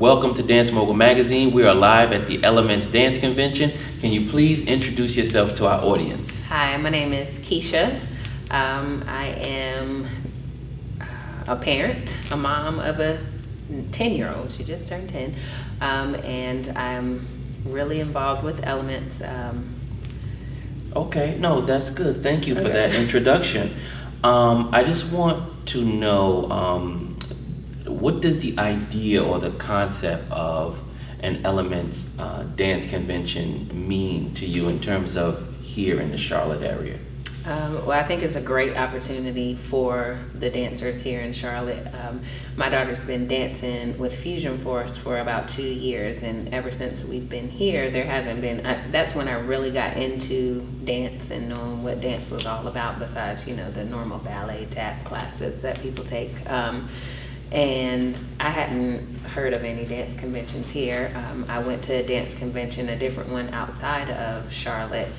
Welcome to Dance Mogul Magazine. We are live at the Elements Dance Convention. Can you please introduce yourself to our audience? Hi, my name is Keisha. I am a parent, a mom of a 10-year-old. She just turned 10. And I'm really involved with Elements. Okay, no, that's good. Thank you for that introduction. I just want to know, what does the idea or the concept of an Elements dance convention mean to you in terms of here in the Charlotte area? Well, I think it's a great opportunity for the dancers here in Charlotte. My daughter's been dancing with Fusion Force for about 2 years, and ever since we've been here, there hasn't been, that's when I really got into dance and knowing what dance was all about besides, the normal ballet tap classes that people take. And I hadn't heard of any dance conventions here. I went to a dance convention, a different one outside of Charlotte,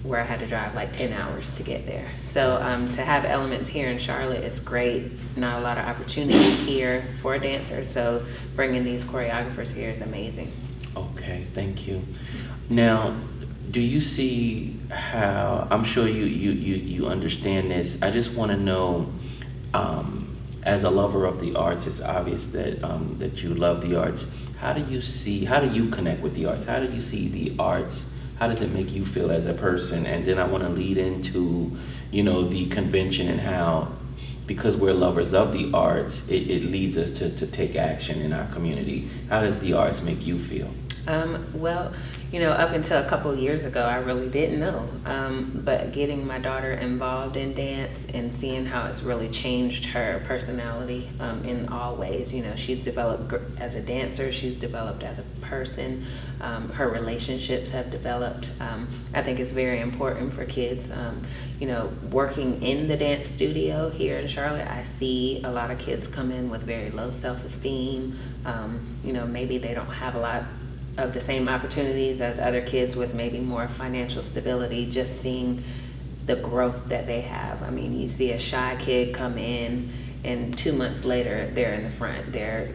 where I had to drive like 10 hours to get there. So to have Elements here in Charlotte is great. Not a lot of opportunities here for dancers, so bringing these choreographers here is amazing. Okay, thank you. Now, do you see how, I'm sure you understand this, I just want to know, as a lover of the arts, it's obvious that that you love the arts. How do you connect with the arts? How do you see the arts? How does it make you feel as a person? And then I want to lead into, the convention and how, because we're lovers of the arts, it leads us to take action in our community. How does the arts make you feel? Well, up until a couple of years ago, I really didn't know. But getting my daughter involved in dance and seeing how it's really changed her personality in all ways. She's developed as a dancer, she's developed as a person, her relationships have developed. I think it's very important for kids. Working in the dance studio here in Charlotte, I see a lot of kids come in with very low self-esteem. Maybe they don't have a lot of the same opportunities as other kids with maybe more financial stability, just seeing the growth that they have. I mean, you see a shy kid come in and 2 months later they're in the front. They're,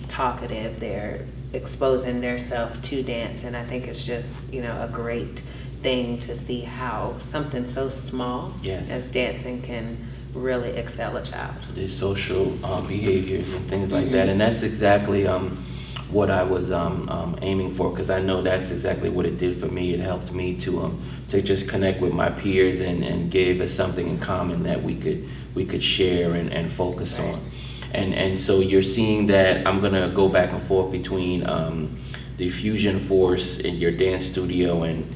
talkative, they're exposing themselves to dance, and I think it's just, a great thing to see how something so small as dancing can really excel a child. The social behaviors and things like that, and that's exactly what I was aiming for, because I know that's exactly what it did for me. It helped me to just connect with my peers and gave us something in common that we could share and focus on. And so you're seeing that I'm gonna go back and forth between the Fusion Force in your dance studio and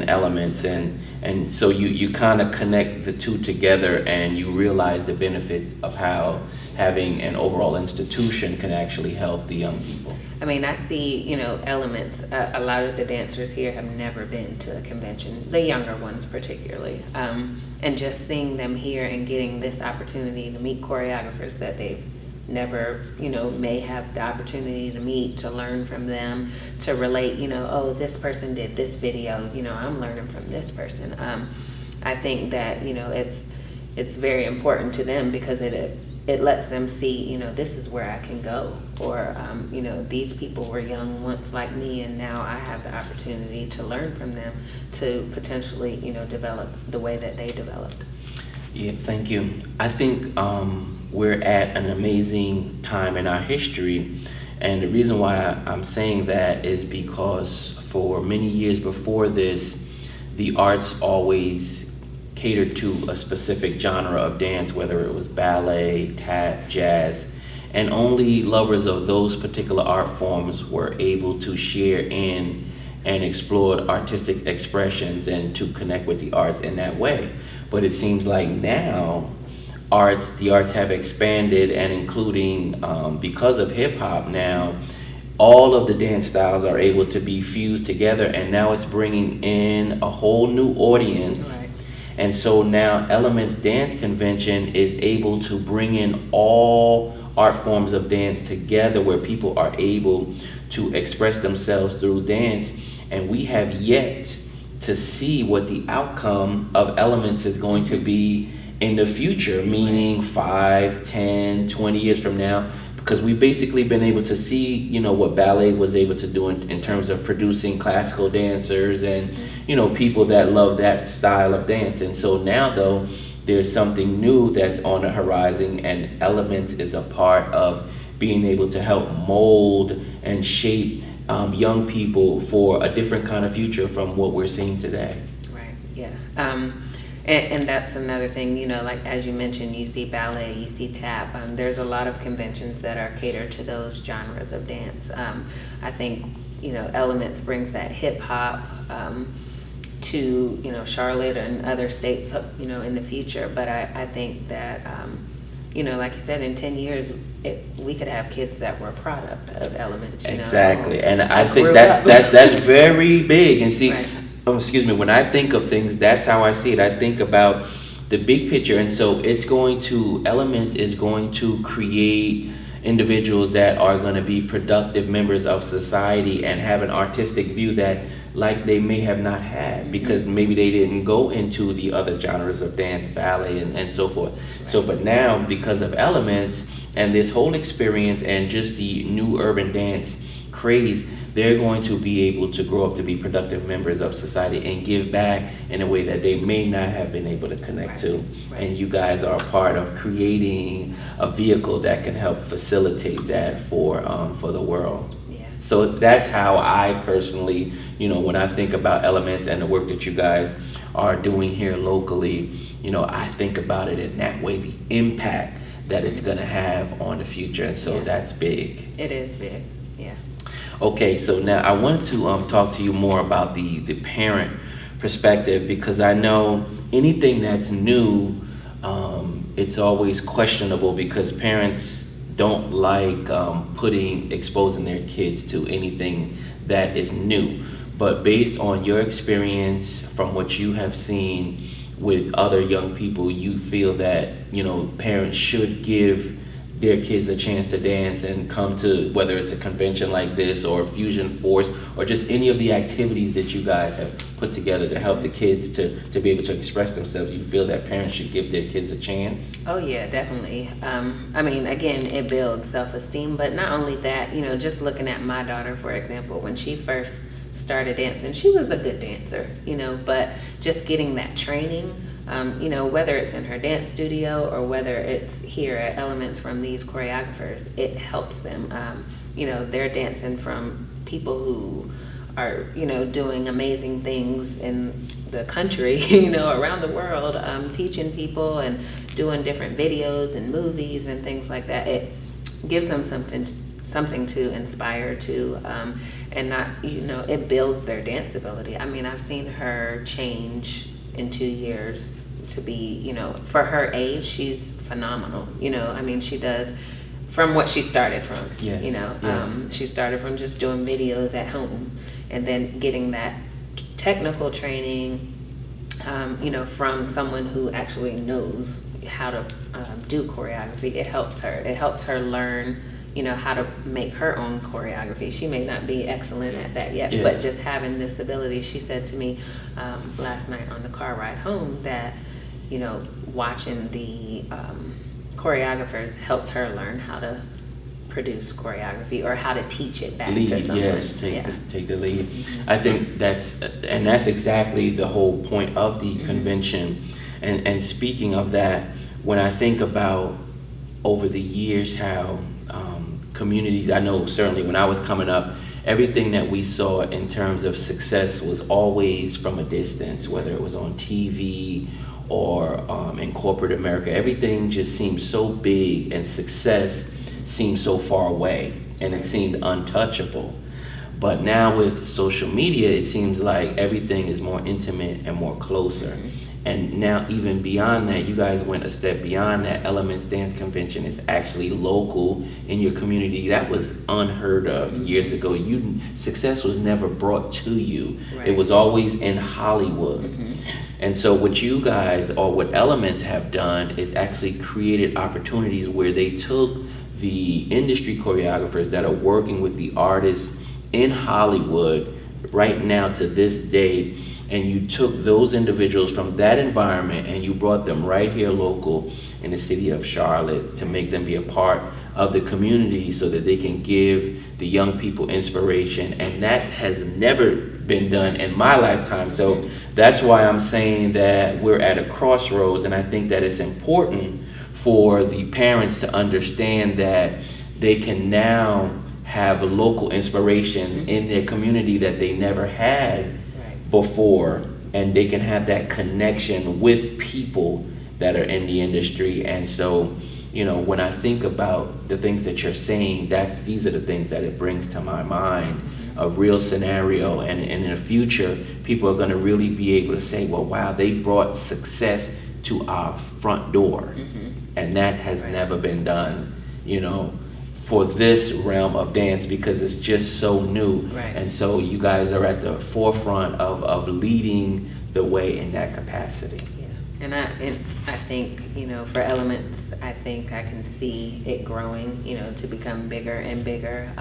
Elements, and so you kind of connect the two together, and you realize the benefit of how having an overall institution can actually help the young people. I mean, I see, Elements. A lot of the dancers here have never been to a convention, the younger ones particularly. And just seeing them here and getting this opportunity to meet choreographers that they've never, may have the opportunity to meet, to learn from them, to relate, oh, this person did this video, I'm learning from this person. I think that, it's very important to them because it lets them see, this is where I can go, or, these people were young once like me, and now I have the opportunity to learn from them to potentially, develop the way that they developed. Yeah, thank you. I think we're at an amazing time in our history, and the reason why I'm saying that is because for many years before this, the arts always catered to a specific genre of dance, whether it was ballet, tap, jazz, and only lovers of those particular art forms were able to share in and explore artistic expressions and to connect with the arts in that way. But it seems like now the arts have expanded, and including because of hip hop now, all of the dance styles are able to be fused together, and now it's bringing in a whole new audience. Right. And so now Elements Dance Convention is able to bring in all art forms of dance together, where people are able to express themselves through dance. And we have yet to see what the outcome of Elements is going to be in the future, meaning 5, 10, 20 years from now, because we've basically been able to see, what ballet was able to do in terms of producing classical dancers and, people that love that style of dance. And so now, though, there's something new that's on the horizon, and Elements is a part of being able to help mold and shape young people for a different kind of future from what we're seeing today. Right, yeah. And that's another thing, like as you mentioned, you see ballet, you see tap. There's a lot of conventions that are catered to those genres of dance. I think, Elements brings that hip hop to, Charlotte and other states, in the future. But I think that, like you said, in 10 years, we could have kids that were a product of Elements. Exactly, and I think that's very big. And see, right. When I think of things, that's how I see it. I think about the big picture, and so Elements is going to create individuals that are going to be productive members of society and have an artistic view that like they may have not had, because maybe they didn't go into the other genres of dance, ballet, and so forth. Right. So, but now, because of Elements and this whole experience and just the new urban dance craze, they're going to be able to grow up to be productive members of society and give back in a way that they may not have been able to connect to. Right. And you guys are a part of creating a vehicle that can help facilitate that for the world. Yeah. So that's how I personally, when I think about Elements and the work that you guys are doing here locally, I think about it in that way, the impact that it's going to have on the future. And so that's big. It is big, yeah. Okay, so now I wanted to talk to you more about the parent perspective, because I know anything that's new, it's always questionable, because parents don't like exposing their kids to anything that is new. But based on your experience, from what you have seen with other young people, you feel that parents should give their kids a chance to dance and come to, whether it's a convention like this or Fusion Force or just any of the activities that you guys have put together to help the kids to be able to express themselves. You feel that parents should give their kids a chance? Oh yeah, definitely. Again, it builds self-esteem, but not only that, just looking at my daughter, for example, when she first started dancing, she was a good dancer, but just getting that training, whether it's in her dance studio or whether it's here at Elements from these choreographers, it helps them. They're dancing from people who are, doing amazing things in the country, around the world, teaching people and doing different videos and movies and things like that. It gives them something to inspire to, and not, it builds their dance ability. I've seen her change in 2 years to be, for her age, she's phenomenal. She does, from what she started from. Yes. Yes. She started from just doing videos at home, and then getting that technical training, from someone who actually knows how to do choreography. It helps her. It helps her learn, how to make her own choreography. She may not be excellent at that yet, yes, but just having this ability. She said to me last night on the car ride home that, watching the choreographers helps her learn how to produce choreography or how to teach it back to someone. Yes, take the lead. Mm-hmm. I think that's exactly the whole point of the convention. And speaking of that, when I think about over the years how communities, I know certainly when I was coming up, everything that we saw in terms of success was always from a distance, whether it was on TV or in corporate America. Everything just seemed so big, and success seemed so far away, and it seemed untouchable. But now with social media, it seems like everything is more intimate and more closer. And now even beyond that, you guys went a step beyond that. Elements Dance Convention is actually local in your community. That was unheard of years ago. Success was never brought to you. Right. It was always in Hollywood. Mm-hmm. And so what you guys, or what Elements have done, is actually created opportunities where they took the industry choreographers that are working with the artists in Hollywood right now to this day, and you took those individuals from that environment and you brought them right here local in the city of Charlotte to make them be a part of the community so that they can give the young people inspiration. And that has never been done in my lifetime. So that's why I'm saying that we're at a crossroads, and I think that it's important for the parents to understand that they can now have local inspiration in their community that they never had before, and they can have that connection with people that are in the industry. And so, you know, when I think about the things that you're saying, these are the things that it brings to my mind, a real scenario. And in the future, people are going to really be able to say, well, wow, they brought success to our front door. And that has never been done, you know, for this realm of dance, because it's just so new. And so you guys are at the forefront of leading the way in that capacity. And I think, you know, for Elements, I think I can see it growing, you know, to become bigger and bigger.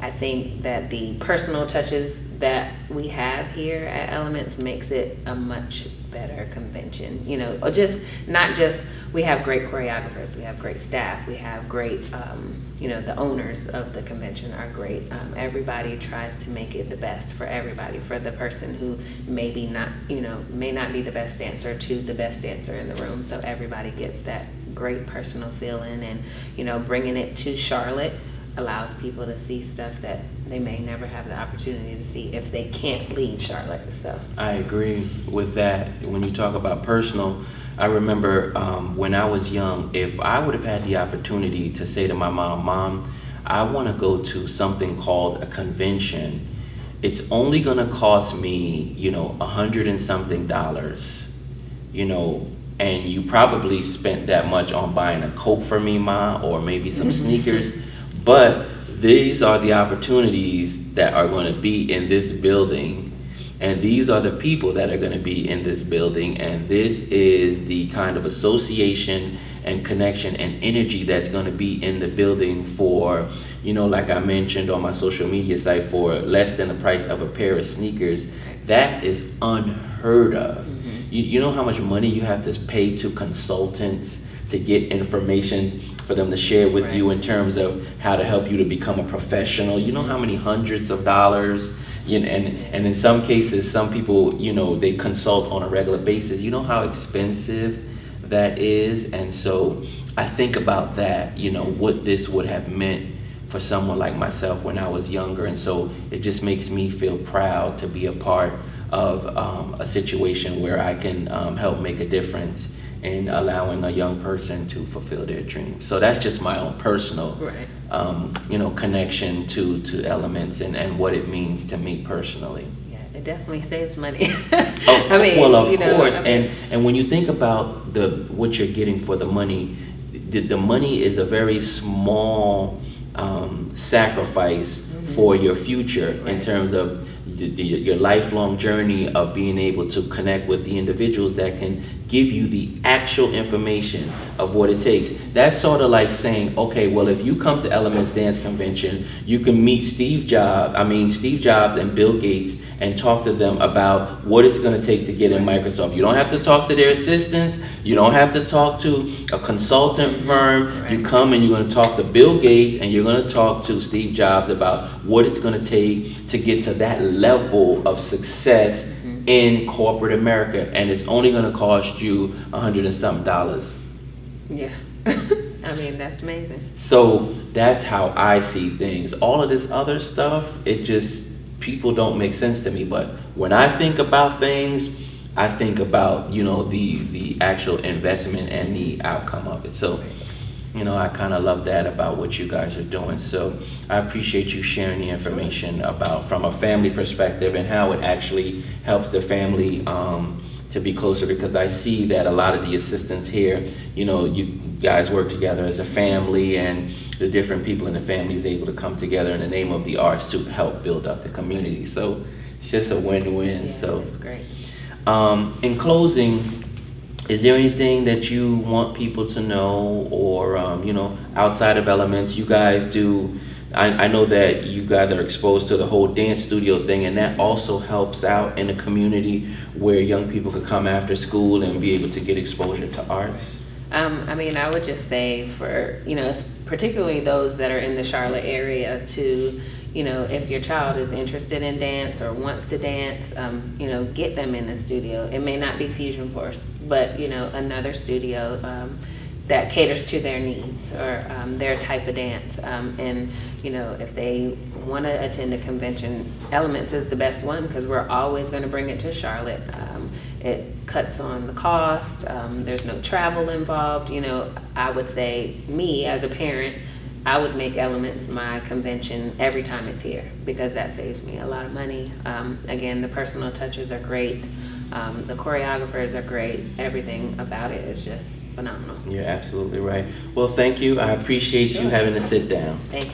I think that the personal touches that we have here at Elements makes it a much better convention. You know, or just not just we have great choreographers, we have great staff, we have great, you know, the owners of the convention are great. Everybody tries to make it the best for everybody, for the person who maybe not, you know, may not be the best dancer to the best dancer in the room. So everybody gets that great personal feeling, and, you know, bringing it to Charlotte allows people to see stuff that they may never have the opportunity to see if they can't leave Charlotte. So I agree with that. When you talk about personal, I remember when I was young, if I would have had the opportunity to say to my mom, I want to go to something called a convention. It's only going to cost me, you know, $100 and something, you know, and you probably spent that much on buying a coat for me, Ma, or maybe some sneakers. But these are the opportunities that are going to be in this building, and these are the people that are going to be in this building, and this is the kind of association and connection and energy that's going to be in the building for, you know, like I mentioned on my social media site, for less than the price of a pair of sneakers. That is unheard of. You know how much money you have to pay to consultants to get information for them to share with you in terms of how to help you to become a professional. You know how many hundreds of dollars, you know, and in some cases, some people, you know, they consult on a regular basis. You know how expensive that is. And so I think about that, you know, what this would have meant for someone like myself when I was younger. And so it just makes me feel proud to be a part of a situation where I can help make a difference in allowing a young person to fulfill their dreams. So that's just my own personal, you know, connection to Elements and what it means to me personally. Yeah, it definitely saves money. I mean, well, of course. And when you think about what you're getting for the money, the money is a very small sacrifice for your future in terms of your lifelong journey of being able to connect with the individuals that can give you the actual information of what it takes. That's sort of like saying, okay, well, if you come to Elements Dance Convention, you can meet Steve Jobs and Bill Gates and talk to them about what it's going to take to get in Microsoft. You don't have to talk to their assistants. You don't have to talk to a consultant firm. You come and you're going to talk to Bill Gates and you're going to talk to Steve Jobs about what it's going to take to get to that level of success in corporate America, and it's only going to cost you $100 and something. Yeah. I mean, that's amazing. So that's how I see things. All of this other stuff, it just, people don't make sense to me. But when I think about things, I think about, you know, the actual investment and the outcome of it. So, you know, I kind of love that about what you guys are doing. So I appreciate you sharing the information about from a family perspective and how it actually helps the family to be closer, because I see that a lot of the assistants here, you know, you guys work together as a family, and the different people in the family is able to come together in the name of the arts to help build up the community. So it's just a win-win. Yeah, so that's great. In closing, is there anything that you want people to know, or you know, outside of Elements, you guys do? I know that you guys are exposed to the whole dance studio thing, and that also helps out in a community where young people could come after school and be able to get exposure to arts. I mean, I would just say for, particularly those that are in the Charlotte area to, if your child is interested in dance or wants to dance, get them in the studio. It may not be Fusion Force, but, another studio that caters to their needs or their type of dance. And, if they want to attend a convention, Elements is the best one because we're always going to bring it to Charlotte. It cuts on the cost. There's no travel involved. I would say me as a parent, I would make Elements my convention every time it's here because that saves me a lot of money. Again, the personal touches are great. The choreographers are great. Everything about it is just phenomenal. You're absolutely right. Well, thank you. I appreciate you having to sit down. Thank you.